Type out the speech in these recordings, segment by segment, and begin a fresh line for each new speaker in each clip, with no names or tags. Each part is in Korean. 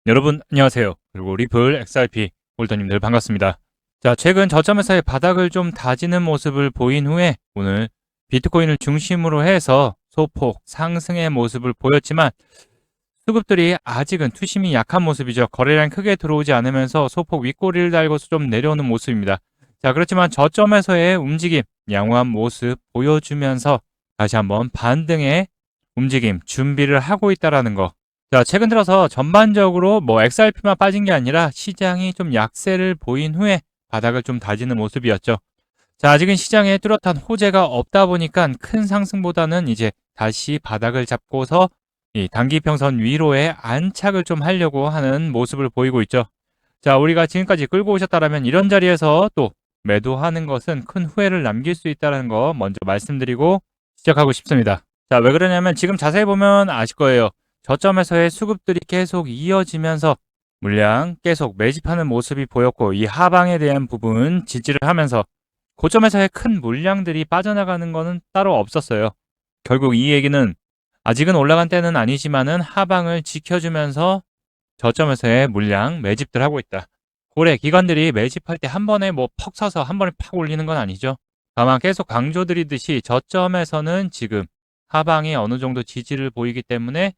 여러분 안녕하세요. 그리고 리플 XRP 홀더님들 반갑습니다. 자, 최근 저점에서의 바닥을 좀 다지는 모습을 보인 후에 오늘 비트코인을 중심으로 해서 소폭 상승의 모습을 보였지만 수급들이 아직은 투심이 약한 모습이죠. 거래량이 크게 들어오지 않으면서 소폭 윗꼬리를 달고서 좀 내려오는 모습입니다. 자, 그렇지만 저점에서의 움직임, 양호한 모습 보여주면서 다시 한번 반등의 움직임 준비를 하고 있다라는 거. 자, 최근 들어서 전반적으로 뭐 XRP만 빠진 게 아니라 시장이 좀 약세를 보인 후에 바닥을 좀 다지는 모습이었죠. 자, 아직은 시장에 뚜렷한 호재가 없다 보니까 큰 상승보다는 이제 다시 바닥을 잡고서 이 단기평선 위로에 안착을 좀 하려고 하는 모습을 보이고 있죠. 자, 우리가 지금까지 끌고 오셨다라면 이런 자리에서 또 매도하는 것은 큰 후회를 남길 수 있다는 거 먼저 말씀드리고 시작하고 싶습니다. 자, 왜 그러냐면 지금 자세히 보면 아실 거예요. 저점에서의 수급들이 계속 이어지면서 물량 계속 매집하는 모습이 보였고, 이 하방에 대한 부분 지지를 하면서 고점에서의 큰 물량들이 빠져나가는 것은 따로 없었어요. 결국 이 얘기는 아직은 올라간 때는 아니지만은 하방을 지켜주면서 저점에서의 물량 매집들 하고 있다. 고래 기관들이 매집할 때 한 번에 뭐 퍽 서서 한 번에 팍 올리는 건 아니죠. 다만 계속 강조드리듯이 저점에서는 지금 하방이 어느 정도 지지를 보이기 때문에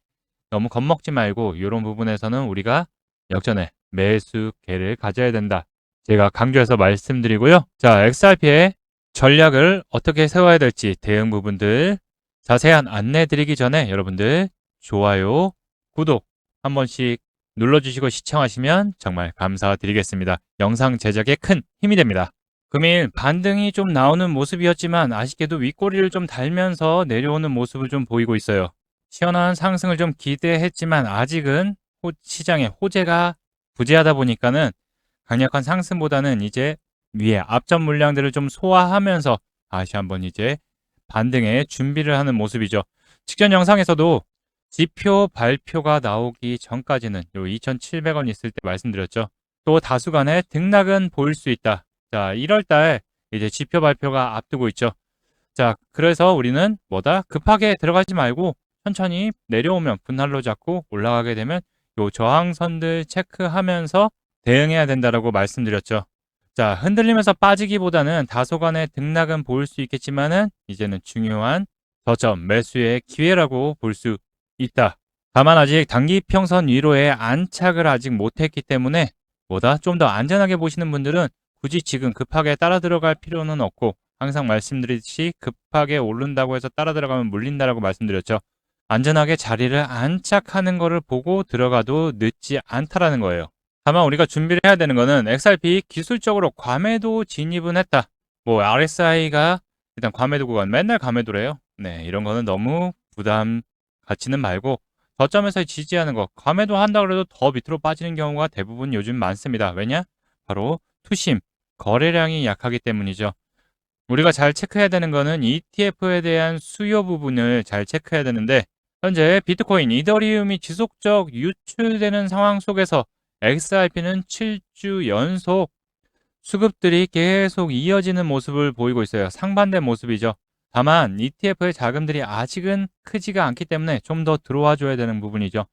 너무 겁먹지 말고 이런 부분에서는 우리가 역전의 매수계를 가져야 된다. 제가 강조해서 말씀드리고요. 자, XRP의 전략을 어떻게 세워야 될지 대응 부분들 자세한 안내 드리기 전에 여러분들 좋아요, 구독 한 번씩 눌러주시고 시청하시면 정말 감사드리겠습니다. 영상 제작에 큰 힘이 됩니다. 금일 반등이 좀 나오는 모습이었지만 아쉽게도 윗꼬리를 좀 달면서 내려오는 모습을 좀 보이고 있어요. 시원한 상승을 좀 기대했지만 아직은 시장의 호재가 부재하다 보니까는 강력한 상승보다는 이제 위에 앞전 물량들을 좀 소화하면서 다시 한번 이제 반등의 준비를 하는 모습이죠. 직전 영상에서도 지표 발표가 나오기 전까지는 요 2,700원 있을 때 말씀드렸죠. 또 다수간의 등락은 보일 수 있다. 자, 1월 달 이제 지표 발표가 앞두고 있죠. 자, 그래서 우리는 뭐다? 급하게 들어가지 말고 천천히 내려오면 분할로 잡고 올라가게 되면 요 저항선들 체크하면서 대응해야 된다라고 말씀드렸죠. 자, 흔들리면서 빠지기보다는 다소간의 등락은 보일 수 있겠지만은 이제는 중요한 저점 매수의 기회라고 볼 수 있다. 다만 아직 단기 평선 위로에 안착을 아직 못했기 때문에 뭐다? 좀 더 안전하게 보시는 분들은 굳이 지금 급하게 따라 들어갈 필요는 없고 항상 말씀드리듯이 급하게 오른다고 해서 따라 들어가면 물린다라고 말씀드렸죠. 안전하게 자리를 안착하는 것을 보고 들어가도 늦지 않다라는 거예요. 다만 우리가 준비를 해야 되는 거는 XRP 기술적으로 과매도 진입은 했다. 뭐 RSI가 일단 과매도 구간 맨날 과매도래요. 네, 이런 거는 너무 부담 갖지는 말고 저점에서 지지하는 거 과매도 한다 그래도 더 밑으로 빠지는 경우가 대부분 요즘 많습니다. 왜냐? 바로 투심, 거래량이 약하기 때문이죠. 우리가 잘 체크해야 되는 거는 ETF에 대한 수요 부분을 잘 체크해야 되는데 현재 비트코인, 이더리움이 지속적 유출되는 상황 속에서 XRP는 7주 연속 수급들이 계속 이어지는 모습을 보이고 있어요. 상반된 모습이죠. 다만 ETF의 자금들이 아직은 크지가 않기 때문에 좀 더 들어와 줘야 되는 부분이죠.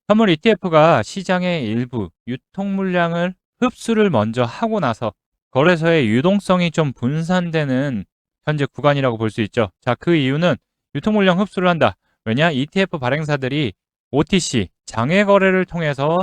선물 ETF가 시장의 일부 유통 물량을 흡수를 먼저 하고 나서 거래소의 유동성이 좀 분산되는 현재 구간이라고 볼 수 있죠. 자, 그 이유는 유통 물량 흡수를 한다. 왜냐? ETF 발행사들이 OTC 장외 거래를 통해서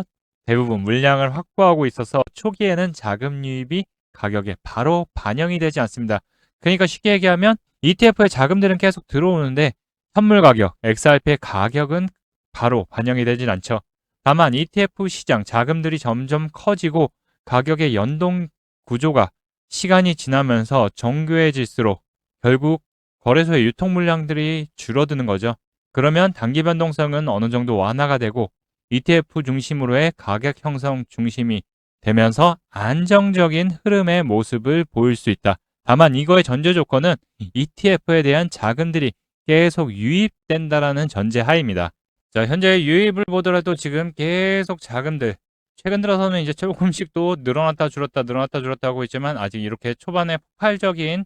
대부분 물량을 확보하고 있어서 초기에는 자금 유입이 가격에 바로 반영이 되지 않습니다. 그러니까 쉽게 얘기하면 ETF의 자금들은 계속 들어오는데 선물 가격, XRP의 가격은 바로 반영이 되진 않죠. 다만 ETF 시장 자금들이 점점 커지고 가격의 연동 구조가 시간이 지나면서 정교해질수록 결국 거래소의 유통 물량들이 줄어드는 거죠. 그러면 단기 변동성은 어느 정도 완화가 되고 ETF 중심으로의 가격 형성 중심이 되면서 안정적인 흐름의 모습을 보일 수 있다. 다만 이거의 전제 조건은 ETF에 대한 자금들이 계속 유입된다라는 전제 하입니다. 자, 현재 유입을 보더라도 지금 계속 자금들 최근 들어서는 이제 조금씩 또 늘어났다 줄었다 늘어났다 줄었다 하고 있지만 아직 이렇게 초반에 폭발적인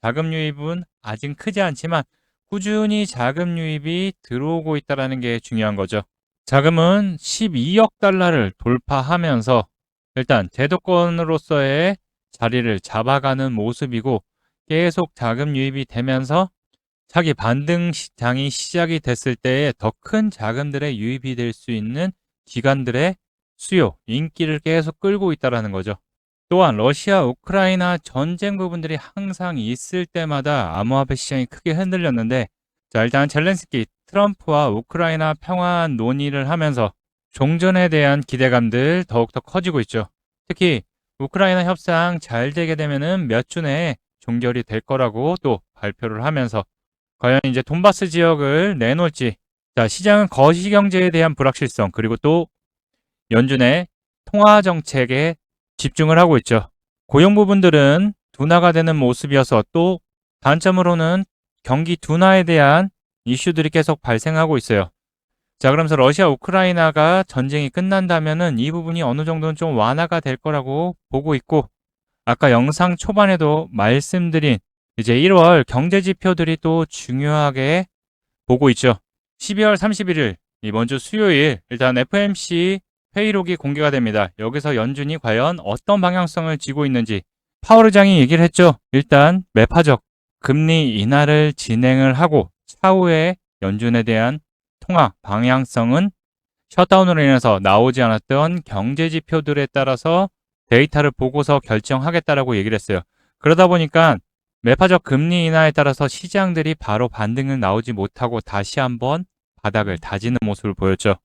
자금 유입은 아직 크지 않지만 꾸준히 자금 유입이 들어오고 있다는 게 중요한 거죠. 자금은 12억 달러를 돌파하면서 일단 제도권으로서의 자리를 잡아가는 모습이고 계속 자금 유입이 되면서 차기 반등 시장이 시작이 됐을 때에 더 큰 자금들의 유입이 될 수 있는 기관들의 수요, 인기를 계속 끌고 있다는 거죠. 또한 러시아, 우크라이나 전쟁 부분들이 항상 있을 때마다 암호화폐 시장이 크게 흔들렸는데 자, 일단 젤렌스키, 트럼프와 우크라이나 평화 논의를 하면서 종전에 대한 기대감들 더욱더 커지고 있죠. 특히 우크라이나 협상 잘 되게 되면은 몇 주 내에 종결이 될 거라고 또 발표를 하면서 과연 이제 돈바스 지역을 내놓을지 자, 시장은 거시경제에 대한 불확실성 그리고 또 연준의 통화 정책에 집중을 하고 있죠. 고용 부분들은 둔화가 되는 모습이어서 또 단점으로는 경기 둔화에 대한 이슈들이 계속 발생하고 있어요. 자, 그러면서 러시아, 우크라이나가 전쟁이 끝난다면은 이 부분이 어느 정도는 좀 완화가 될 거라고 보고 있고, 아까 영상 초반에도 말씀드린 이제 1월 경제 지표들이 또 중요하게 보고 있죠. 12월 31일 이번 주 수요일 일단 FOMC 회의록이 공개가 됩니다. 여기서 연준이 과연 어떤 방향성을 쥐고 있는지 파월 의장이 얘기를 했죠. 일단 매파적 금리 인하를 진행을 하고 차후에 연준에 대한 통화 방향성은 셧다운으로 인해서 나오지 않았던 경제 지표들에 따라서 데이터를 보고서 결정하겠다라고 얘기를 했어요. 그러다 보니까 매파적 금리 인하에 따라서 시장들이 바로 반등을 나오지 못하고 다시 한번 바닥을 다지는 모습을 보였죠.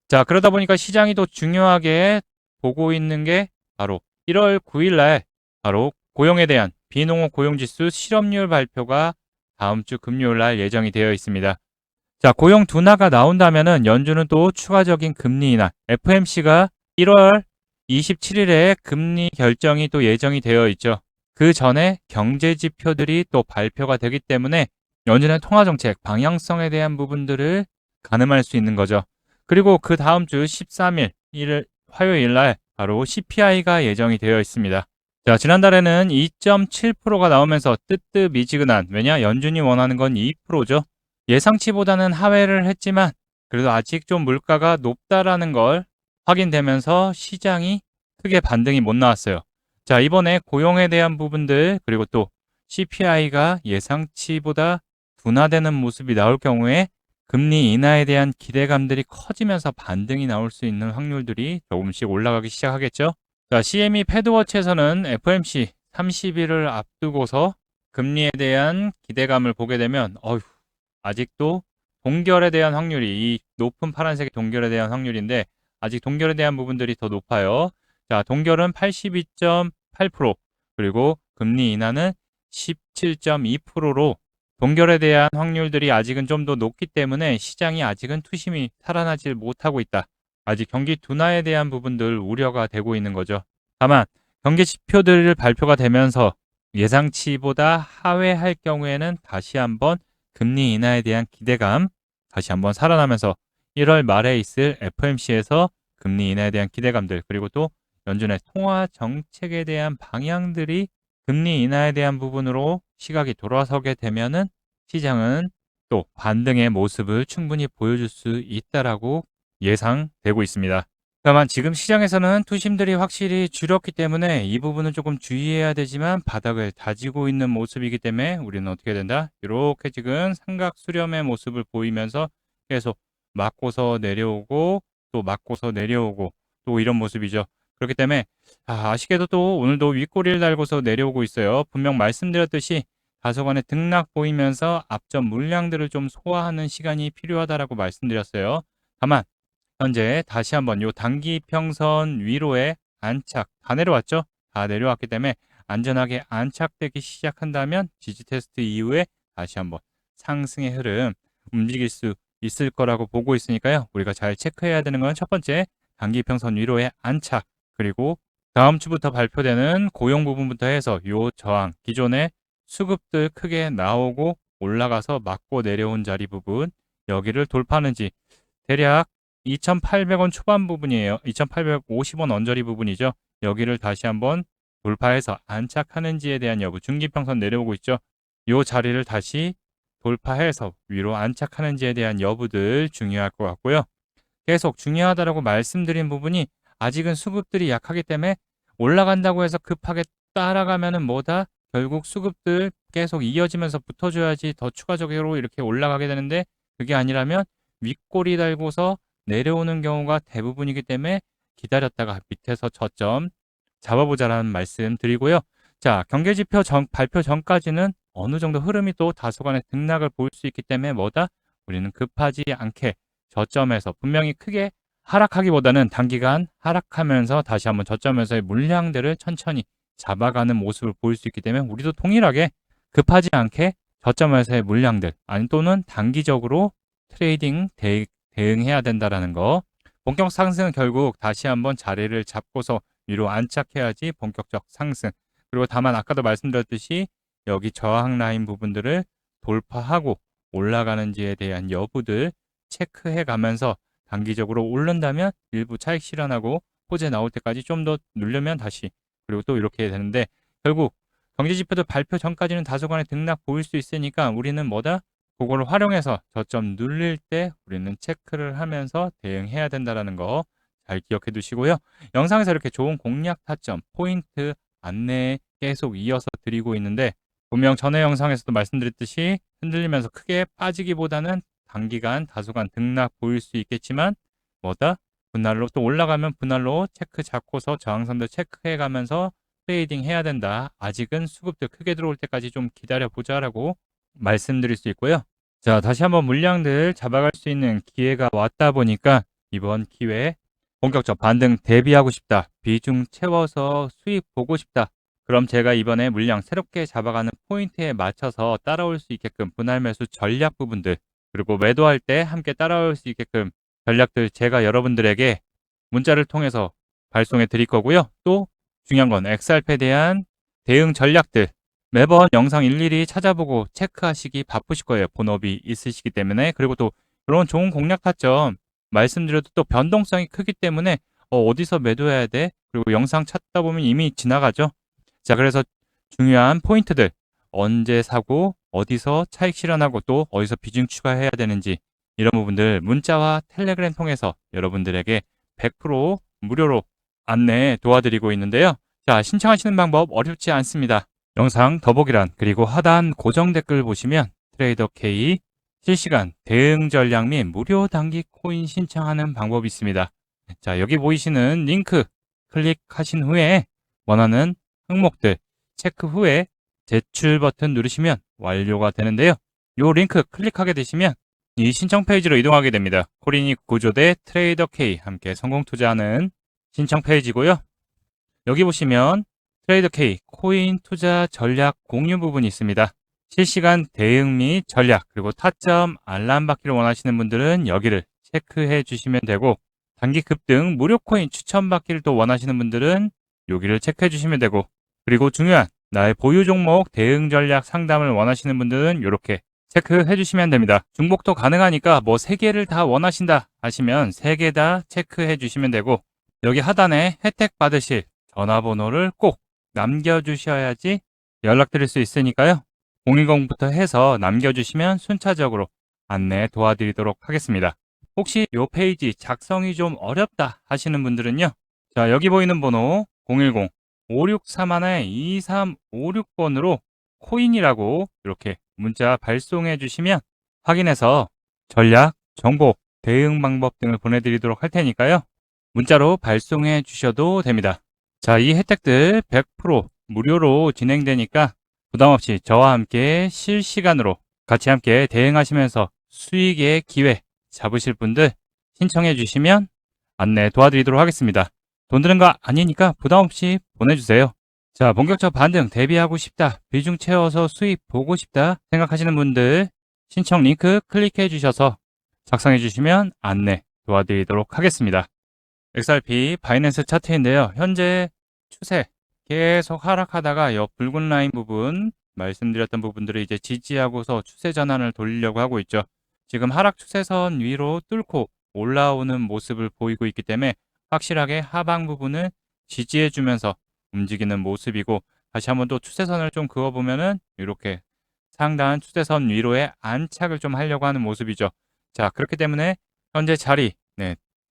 자, 그러다 보니까 시장이 더 중요하게 보고 있는 게 바로 1월 9일 날 바로 고용에 대한 비농업 고용지수 실업률 발표가 다음 주 금요일 날 예정이 되어 있습니다. 자, 고용 둔화가 나온다면은 연준은 또 추가적인 금리 인하, FOMC가 1월 27일에 금리 결정이 또 예정이 되어 있죠. 그 전에 경제 지표들이 또 발표가 되기 때문에 연준의 통화 정책 방향성에 대한 부분들을 가늠할 수 있는 거죠. 그리고 그 다음 주 13일 화요일 날 바로 CPI가 예정이 되어 있습니다. 자, 지난달에는 2.7%가 나오면서 뜨뜻미지근한, 왜냐 연준이 원하는 건 2%죠. 예상치보다는 하회를 했지만 그래도 아직 좀 물가가 높다라는 걸 확인되면서 시장이 크게 반등이 못 나왔어요. 자, 이번에 고용에 대한 부분들 그리고 또 CPI가 예상치보다 둔화되는 모습이 나올 경우에 금리 인하에 대한 기대감들이 커지면서 반등이 나올 수 있는 확률들이 조금씩 올라가기 시작하겠죠. 자, CME 패드워치에서는 FOMC 30일을 앞두고서 금리에 대한 기대감을 보게 되면 아직도 동결에 대한 확률이 이 높은 파란색의 동결에 대한 확률인데 아직 동결에 대한 부분들이 더 높아요. 자, 동결은 82.8% 그리고 금리 인하는 17.2%로 동결에 대한 확률들이 아직은 좀 더 높기 때문에 시장이 아직은 투심이 살아나질 못하고 있다. 아직 경기 둔화에 대한 부분들 우려가 되고 있는 거죠. 다만 경기 지표들 발표가 되면서 예상치보다 하회할 경우에는 다시 한번 금리 인하에 대한 기대감 다시 한번 살아나면서 1월 말에 있을 FOMC에서 금리 인하에 대한 기대감들 그리고 또 연준의 통화 정책에 대한 방향들이 금리 인하에 대한 부분으로 시각이 돌아서게 되면은 시장은 또 반등의 모습을 충분히 보여줄 수 있다라고 예상되고 있습니다. 다만 지금 시장에서는 투심들이 확실히 줄었기 때문에 이 부분은 조금 주의해야 되지만 바닥을 다지고 있는 모습이기 때문에 우리는 어떻게 된다? 이렇게 지금 삼각 수렴의 모습을 보이면서 계속 맞고서 내려오고 또 맞고서 내려오고 또 이런 모습이죠. 그렇기 때문에 아쉽게도 또 오늘도 윗꼬리를 달고서 내려오고 있어요. 분명 말씀드렸듯이 다소간의 등락 보이면서 앞전 물량들을 좀 소화하는 시간이 필요하다라고 말씀드렸어요. 다만 현재 다시 한번 요 단기 평선 위로에 안착 다 내려왔죠? 다 내려왔기 때문에 안전하게 안착되기 시작한다면 지지 테스트 이후에 다시 한번 상승의 흐름 움직일 수 있을 거라고 보고 있으니까요. 우리가 잘 체크해야 되는 건 첫 번째 단기 평선 위로의 안착 그리고 다음 주부터 발표되는 고용 부분부터 해서 요 저항 기존의 수급들 크게 나오고 올라가서 맞고 내려온 자리 부분 여기를 돌파하는지 대략 2,800원 초반 부분이에요. 2,850원 언저리 부분이죠. 여기를 다시 한번 돌파해서 안착하는지에 대한 여부 중기평선 내려오고 있죠. 이 자리를 다시 돌파해서 위로 안착하는지에 대한 여부들 중요할 것 같고요. 계속 중요하다라고 말씀드린 부분이 아직은 수급들이 약하기 때문에 올라간다고 해서 급하게 따라가면은 뭐다? 결국 수급들 계속 이어지면서 붙어줘야지 더 추가적으로 이렇게 올라가게 되는데 그게 아니라면 윗꼬리 달고서 내려오는 경우가 대부분이기 때문에 기다렸다가 밑에서 저점 잡아보자라는 말씀 드리고요. 자, 경계지표 발표 전까지는 어느 정도 흐름이 또 다소간의 등락을 보일 수 있기 때문에 뭐다? 우리는 급하지 않게 저점에서 분명히 크게 하락하기보다는 단기간 하락하면서 다시 한번 저점에서의 물량들을 천천히 잡아가는 모습을 보일 수 있기 때문에 우리도 동일하게 급하지 않게 저점에서의 물량들 아니 또는 단기적으로 트레이딩 대응해야 된다라는 거. 본격 상승은 결국 다시 한번 자리를 잡고서 위로 안착해야지 본격적 상승. 그리고 다만 아까도 말씀드렸듯이 여기 저항 라인 부분들을 돌파하고 올라가는지에 대한 여부들 체크해 가면서 단기적으로 오른다면 일부 차익 실현하고 호재 나올 때까지 좀 더 누르면 다시 그리고 또 이렇게 되는데 결국 경제지표도 발표 전까지는 다소간의 등락 보일 수 있으니까 우리는 뭐다? 그거를 활용해서 저점 눌릴 때 우리는 체크를 하면서 대응해야 된다는 거 잘 기억해 두시고요. 영상에서 이렇게 좋은 공략 타점, 포인트 안내 계속 이어서 드리고 있는데 분명 전에 영상에서도 말씀드렸듯이 흔들리면서 크게 빠지기보다는 단기간 다소간 등락 보일 수 있겠지만 뭐다? 분할로 또 올라가면 분할로 체크 잡고서 저항선도 체크해 가면서 트레이딩 해야 된다. 아직은 수급들 크게 들어올 때까지 좀 기다려 보자라고 말씀드릴 수 있고요. 자, 다시 한번 물량들 잡아갈 수 있는 기회가 왔다 보니까 이번 기회에 본격적 반등 대비하고 싶다. 비중 채워서 수익 보고 싶다. 그럼 제가 이번에 물량 새롭게 잡아가는 포인트에 맞춰서 따라올 수 있게끔 분할 매수 전략 부분들 그리고 매도할 때 함께 따라올 수 있게끔 전략들 제가 여러분들에게 문자를 통해서 발송해 드릴 거고요. 또 중요한 건 XRP에 대한 대응 전략들 매번 영상 일일이 찾아보고 체크하시기 바쁘실 거예요. 본업이 있으시기 때문에. 그리고 또 이런 좋은 공략 타점 말씀드려도 또 변동성이 크기 때문에 어디서 매도해야 돼? 그리고 영상 찾다 보면 이미 지나가죠. 자, 그래서 중요한 포인트들 언제 사고 어디서 차익 실현하고 또 어디서 비중 추가해야 되는지 이런 부분들 문자와 텔레그램 통해서 여러분들에게 100% 무료로 안내 도와드리고 있는데요. 자, 신청하시는 방법 어렵지 않습니다. 영상 더보기란 그리고 하단 고정 댓글 보시면 트레이더 K 실시간 대응 전략 및 무료 단기 코인 신청하는 방법이 있습니다. 자, 여기 보이시는 링크 클릭하신 후에 원하는 항목들 체크 후에 제출 버튼 누르시면 완료가 되는데요. 이 링크 클릭하게 되시면 이 신청 페이지로 이동하게 됩니다. 코린이 구조대 트레이더 K 함께 성공 투자하는 신청 페이지고요. 여기 보시면 트레이더 K 코인 투자 전략 공유 부분이 있습니다. 실시간 대응 및 전략 그리고 타점 알람 받기를 원하시는 분들은 여기를 체크해 주시면 되고 단기 급등 무료 코인 추천 받기를 또 원하시는 분들은 여기를 체크해 주시면 되고 그리고 중요한 나의 보유 종목 대응 전략 상담을 원하시는 분들은 이렇게 체크해 주시면 됩니다. 중복도 가능하니까 뭐 3개를 다 원하신다 하시면 3개 다 체크해 주시면 되고 여기 하단에 혜택 받으실 전화번호를 꼭 남겨주셔야지 연락드릴 수 있으니까요. 010부터 해서 남겨주시면 순차적으로 안내 도와드리도록 하겠습니다. 혹시 이 페이지 작성이 좀 어렵다 하시는 분들은요. 자, 여기 보이는 번호 010-563-2356번으로 코인이라고 이렇게 문자 발송해 주시면 확인해서 전략, 정보, 대응 방법 등을 보내드리도록 할 테니까요. 문자로 발송해 주셔도 됩니다. 자, 이 혜택들 100% 무료로 진행되니까 부담없이 저와 함께 실시간으로 같이 함께 대응하시면서 수익의 기회 잡으실 분들 신청해 주시면 안내 도와드리도록 하겠습니다. 돈 드는 거 아니니까 부담없이 보내주세요. 자, 본격적 반등 대비하고 싶다, 비중 채워서 수익 보고 싶다 생각하시는 분들 신청 링크 클릭해 주셔서 작성해 주시면 안내 도와드리도록 하겠습니다. XRP 바이낸스 차트인데요. 현재 추세 계속 하락하다가 옆 붉은 라인 부분 말씀드렸던 부분들을 이제 지지하고서 추세 전환을 돌리려고 하고 있죠. 지금 하락 추세선 위로 뚫고 올라오는 모습을 보이고 있기 때문에 확실하게 하방 부분을 지지해 주면서 움직이는 모습이고 다시 한번 또 추세선을 좀 그어보면은 이렇게 상당한 추세선 위로에 안착을 좀 하려고 하는 모습이죠. 자, 그렇기 때문에 현재 자리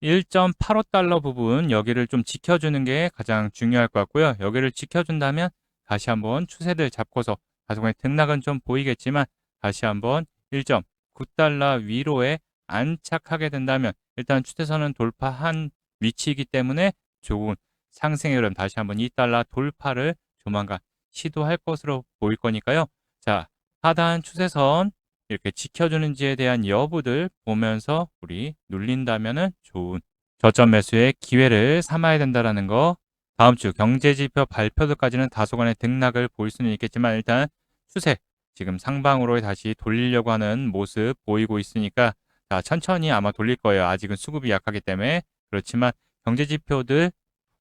1.85달러 부분 여기를 좀 지켜주는 게 가장 중요할 것 같고요. 여기를 지켜준다면 다시 한번 추세를 잡고서 다소간의 등락은 좀 보이겠지만 다시 한번 1.9달러 위로에 안착하게 된다면 일단 추세선은 돌파한 위치이기 때문에 좋은 상승의 흐름 다시 한번 2달러 돌파를 조만간 시도할 것으로 보일 거니까요. 자, 하단 추세선 이렇게 지켜주는지에 대한 여부들 보면서 우리 눌린다면은 좋은 저점 매수의 기회를 삼아야 된다라는 거. 다음 주 경제지표 발표들까지는 다소간의 등락을 보일 수는 있겠지만 일단 추세 지금 상방으로 다시 돌리려고 하는 모습 보이고 있으니까 자, 천천히 아마 돌릴 거예요. 아직은 수급이 약하기 때문에. 그렇지만 경제지표들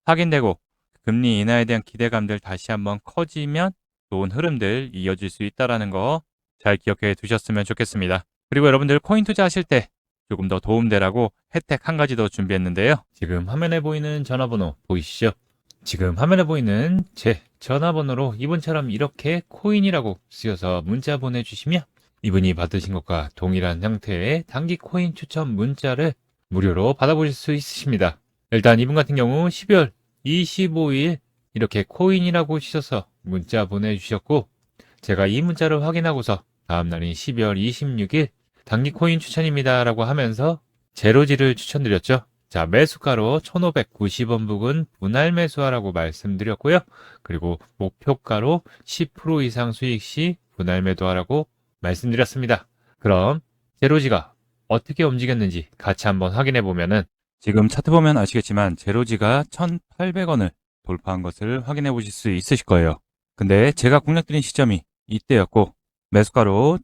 확인되고 금리 인하에 대한 기대감들 다시 한번 커지면 좋은 흐름들 이어질 수 있다는 거 잘 기억해 두셨으면 좋겠습니다. 그리고 여러분들 코인 투자하실 때 조금 더 도움되라고 혜택 한 가지 더 준비했는데요. 지금 화면에 보이는 전화번호 보이시죠? 지금 화면에 보이는 제 전화번호로 이분처럼 이렇게 코인이라고 쓰여서 문자 보내주시면 이분이 받으신 것과 동일한 형태의 단기 코인 추천 문자를 무료로 받아보실 수 있으십니다. 일단 이분 같은 경우 12월 25일 이렇게 코인이라고 치셔서 문자 보내주셨고 제가 이 문자를 확인하고서 다음날인 12월 26일 단기 코인 추천입니다 라고 하면서 제로지를 추천드렸죠. 자, 매수가로 1,590원 부근 분할 매수하라고 말씀드렸고요. 그리고 목표가로 10% 이상 수익 시 분할 매도하라고 말씀드렸습니다. 그럼 제로지가 어떻게 움직였는지 같이 한번 확인해 보면은 지금 차트 보면 아시겠지만 제로지가 1,800원을 돌파한 것을 확인해 보실 수 있으실 거예요. 근데 제가 공략드린 시점이 이때였고 매수가로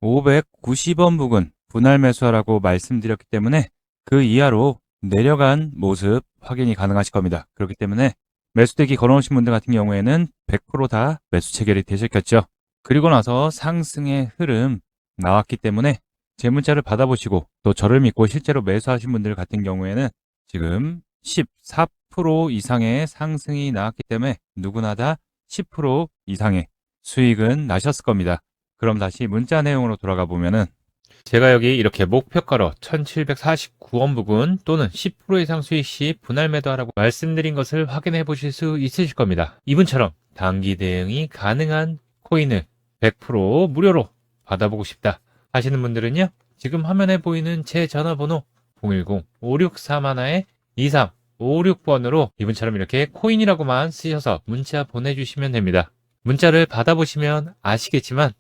1,590원 부근 분할 매수하라고 말씀드렸기 때문에 그 이하로 내려간 모습 확인이 가능하실 겁니다. 그렇기 때문에 매수대기 걸어놓으신 분들 같은 경우에는 100% 다 매수 체결이 되셨겠죠. 그리고 나서 상승의 흐름 나왔기 때문에 제 문자를 받아보시고 또 저를 믿고 실제로 매수하신 분들 같은 경우에는 지금 14% 이상의 상승이 나왔기 때문에 누구나 다 10% 이상의 수익은 나셨을 겁니다. 그럼 다시 문자 내용으로 돌아가 보면은 제가 여기 이렇게 목표가로 1,749원 부근 또는 10% 이상 수익 시 분할 매도하라고 말씀드린 것을 확인해 보실 수 있으실 겁니다. 이분처럼 단기 대응이 가능한 코인을 100% 무료로 받아보고 싶다 하시는 분들은요. 지금 화면에 보이는 제 전화번호 010-5631-2356번으로 이분처럼 이렇게 코인이라고만 쓰셔서 문자 보내주시면 됩니다. 문자를 받아보시면 아시겠지만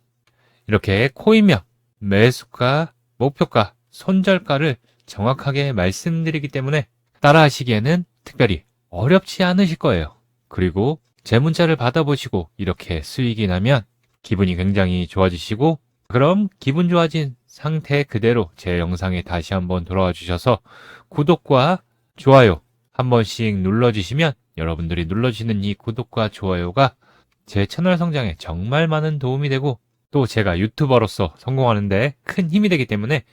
이렇게 코인명, 매수가, 목표가, 손절가를 정확하게 말씀드리기 때문에 따라하시기에는 특별히 어렵지 않으실 거예요. 그리고 제 문자를 받아보시고 이렇게 수익이 나면 기분이 굉장히 좋아지시고 그럼 기분 좋아진 상태 그대로 제 영상에 다시 한번 돌아와 주셔서 구독과 좋아요 한 번씩 눌러주시면 여러분들이 눌러주시는 이 구독과 좋아요가 제 채널 성장에 정말 많은 도움이 되고 또 제가 유튜버로서 성공하는데 큰 힘이 되기 때문에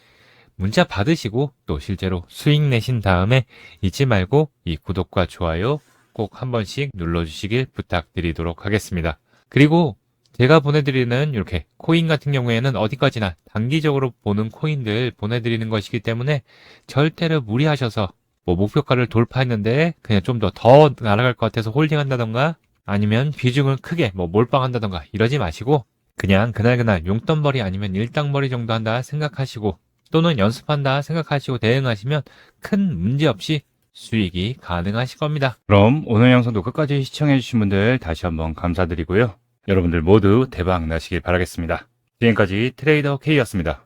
문자 받으시고 또 실제로 수익 내신 다음에 잊지 말고 이 구독과 좋아요 꼭 한 번씩 눌러주시길 부탁드리도록 하겠습니다. 그리고 제가 보내드리는 이렇게 코인 같은 경우에는 어디까지나 단기적으로 보는 코인들 보내드리는 것이기 때문에 절대로 무리하셔서 뭐 목표가를 돌파했는데 그냥 좀 더 날아갈 것 같아서 홀딩한다던가 아니면 비중을 크게 뭐 몰빵한다던가 이러지 마시고 그냥 그날그날 용돈벌이 아니면 일당벌이 정도 한다 생각하시고 또는 연습한다 생각하시고 대응하시면 큰 문제 없이 수익이 가능하실 겁니다. 그럼 오늘 영상도 끝까지 시청해주신 분들 다시 한번 감사드리고요. 여러분들 모두 대박 나시길 바라겠습니다. 지금까지 트레이더 K였습니다.